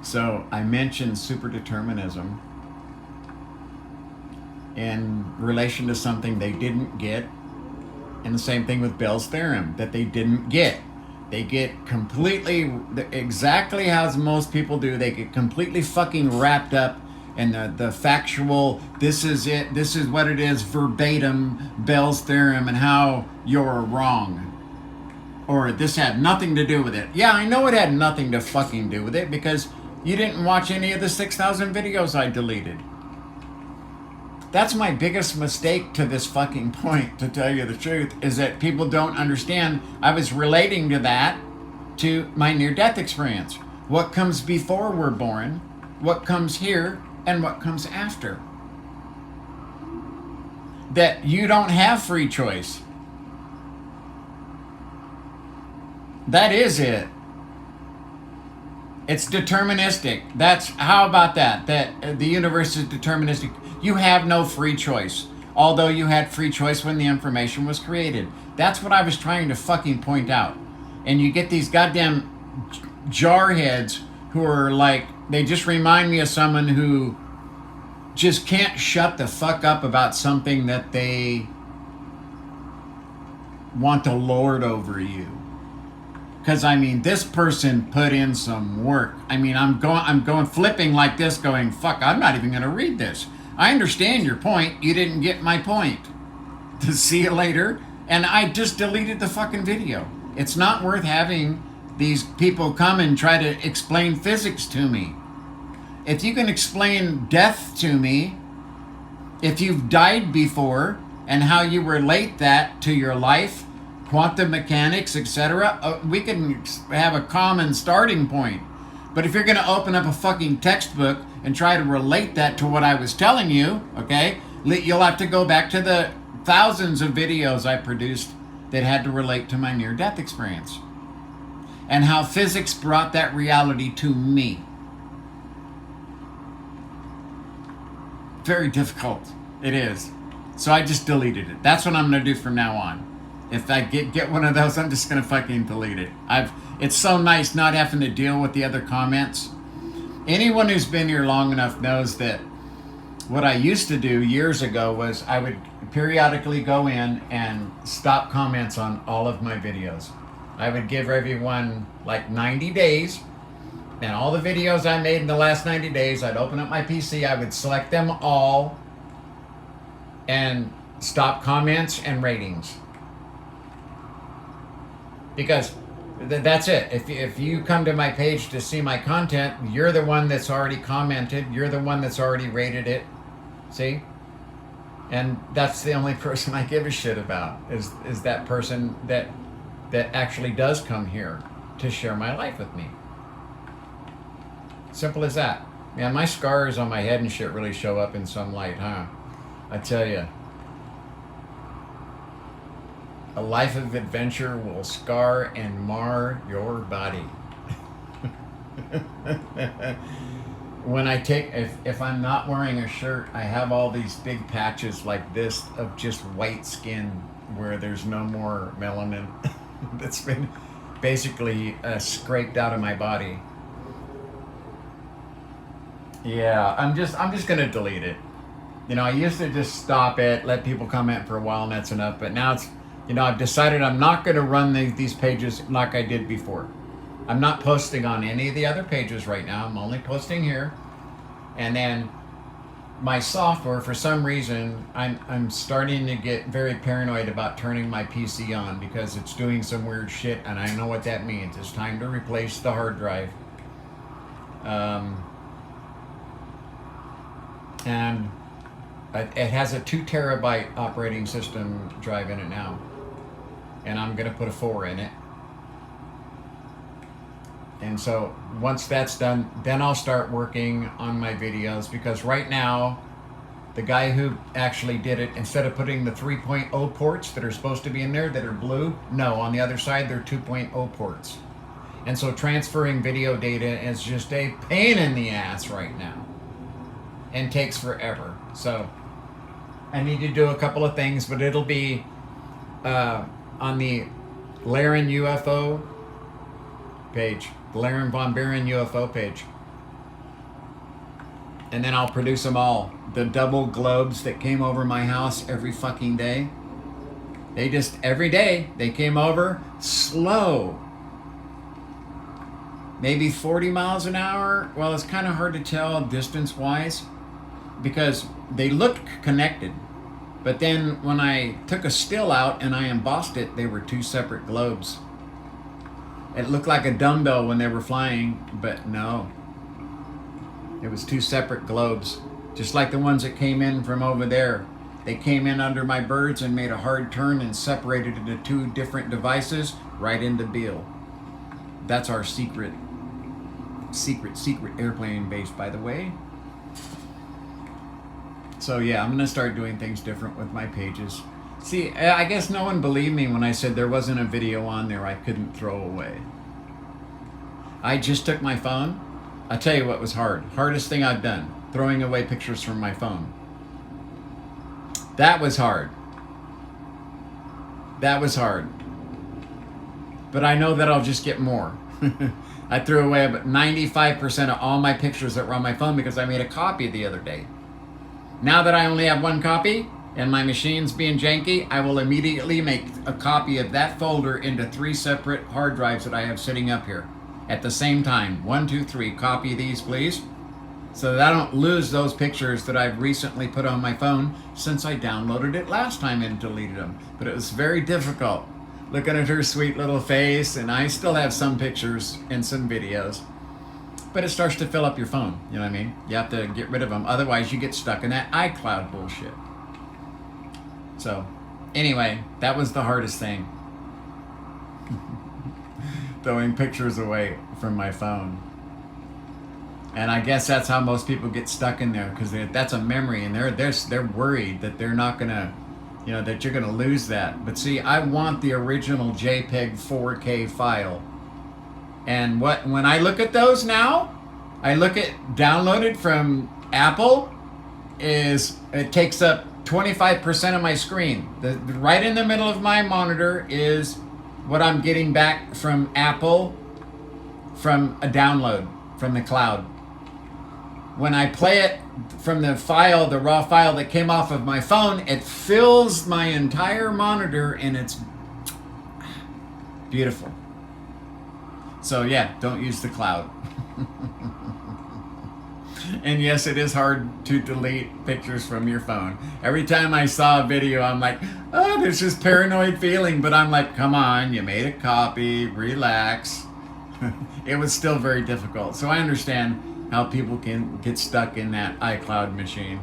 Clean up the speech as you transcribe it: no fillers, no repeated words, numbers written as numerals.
So I mentioned superdeterminism in relation to something they didn't get, and the same thing with Bell's theorem that they didn't get. They get completely, exactly how most people do, they get completely fucking wrapped up in the factual, this is it, this is what it is, verbatim, Bell's theorem, and how you're wrong. Or this had nothing to do with it. Yeah, I know it had nothing to fucking do with it because you didn't watch any of the 6,000 videos I deleted. That's my biggest mistake to this fucking point, to tell you the truth, is that people don't understand I was relating to that to my near-death experience. What comes before we're born, what comes here, and what comes after. That you don't have free choice. That is it. It's deterministic. How about that? That the universe is deterministic. You have no free choice. Although you had free choice when the information was created. That's what I was trying to fucking point out. And you get these goddamn jarheads who are like, they just remind me of someone who just can't shut the fuck up about something that they want to lord over you. Because I mean, this person put in some work. I mean, I'm going flipping like this, going, fuck, I'm not even going to read this. I understand your point. You didn't get my point. To see you later. And I just deleted the fucking video. It's not worth having these people come and try to explain physics to me. If you can explain death to me, if you've died before and how you relate that to your life, quantum mechanics, etc., we can have a common starting point. But if you're going to open up a fucking textbook and try to relate that to what I was telling you, okay, you'll have to go back to the thousands of videos I produced that had to relate to my near-death experience and how physics brought that reality to me. Very difficult. It is. So I just deleted it. That's what I'm going to do from now on. If I get one of those, I'm just going to fucking delete it. It's so nice not having to deal with the other comments. Anyone who's been here long enough knows that what I used to do years ago was I would periodically go in and stop comments on all of my videos. I would give everyone like 90 days, and all the videos I made in the last 90 days, I'd open up my PC, I would select them all, and stop comments and ratings. Because that's it. If you come to my page to see my content, you're the one that's already commented. You're the one that's already rated it. See? And that's the only person I give a shit about is that person that actually does come here to share my life with me. Simple as that. Man, my scars on my head and shit really show up in some light, huh? I tell you. A life of adventure will scar and mar your body. When I take, if I'm not wearing a shirt, I have all these big patches like this of just white skin where there's no more melanin that's been basically scraped out of my body. Yeah, I'm just gonna delete it. You know, I used to just stop it, let people comment for a while, and that's enough. But now it's, you know, I've decided I'm not going to run these pages like I did before. I'm not posting on any of the other pages right now. I'm only posting here. And then my software, for some reason, I'm starting to get very paranoid about turning my PC on because it's doing some weird shit, and I know what that means. It's time to replace the hard drive. And it has a 2 terabyte operating system drive in it now. And I'm going to put a 4 in it. And so once that's done, then I'll start working on my videos, because right now, the guy who actually did it, instead of putting the 3.0 ports that are supposed to be in there that are blue, no, on the other side, they're 2.0 ports. And so transferring video data is just a pain in the ass right now. And takes forever. So I need to do a couple of things, but it'll be on the Laren UFO page, Blair Von Buren UFO page. And then I'll produce them all. The double globes that came over my house every fucking day. They just, every day, they came over slow. Maybe 40 miles an hour. Well, it's kind of hard to tell distance-wise because they looked connected. But then when I took a still out and I embossed it, they were two separate globes. It looked like a dumbbell when they were flying, but no. It was two separate globes, just like the ones that came in from over there. They came in under my birds and made a hard turn and separated into two different devices right into Beale. That's our secret airplane base, by the way. So yeah, I'm going to start doing things different with my pages. See, I guess no one believed me when I said there wasn't a video on there I couldn't throw away. I just took my phone. I'll tell you what was hard. Hardest thing I've done. Throwing away pictures from my phone. That was hard. That was hard. But I know that I'll just get more. I threw away about 95% of all my pictures that were on my phone because I made a copy the other day. Now that I only have one copy and my machine's being janky, I will immediately make a copy of that folder into 3 separate hard drives that I have sitting up here. At the same time, 1, 2, 3, copy these please, so that I don't lose those pictures that I've recently put on my phone since I downloaded it last time and deleted them. But it was very difficult looking at her sweet little face, and I still have some pictures and some videos. But it starts to fill up your phone, you know what I mean? You have to get rid of them, otherwise you get stuck in that iCloud bullshit. So, anyway, that was the hardest thing. Throwing pictures away from my phone. And I guess that's how most people get stuck in there, because that's a memory, and they're worried that they're not gonna, you know, that you're gonna lose that. But see, I want the original JPEG 4K file. And when I look at those now, I look at downloaded from Apple, it takes up 25% of my screen. Right in the middle of my monitor is what I'm getting back from Apple from a download from the cloud. When I play it from the file, the raw file that came off of my phone, it fills my entire monitor and it's beautiful. So yeah, don't use the cloud. And yes, it is hard to delete pictures from your phone. Every time I saw a video, I'm like, oh, there's this paranoid feeling. But I'm like, come on, you made a copy, relax. It was still very difficult. So I understand how people can get stuck in that iCloud machine.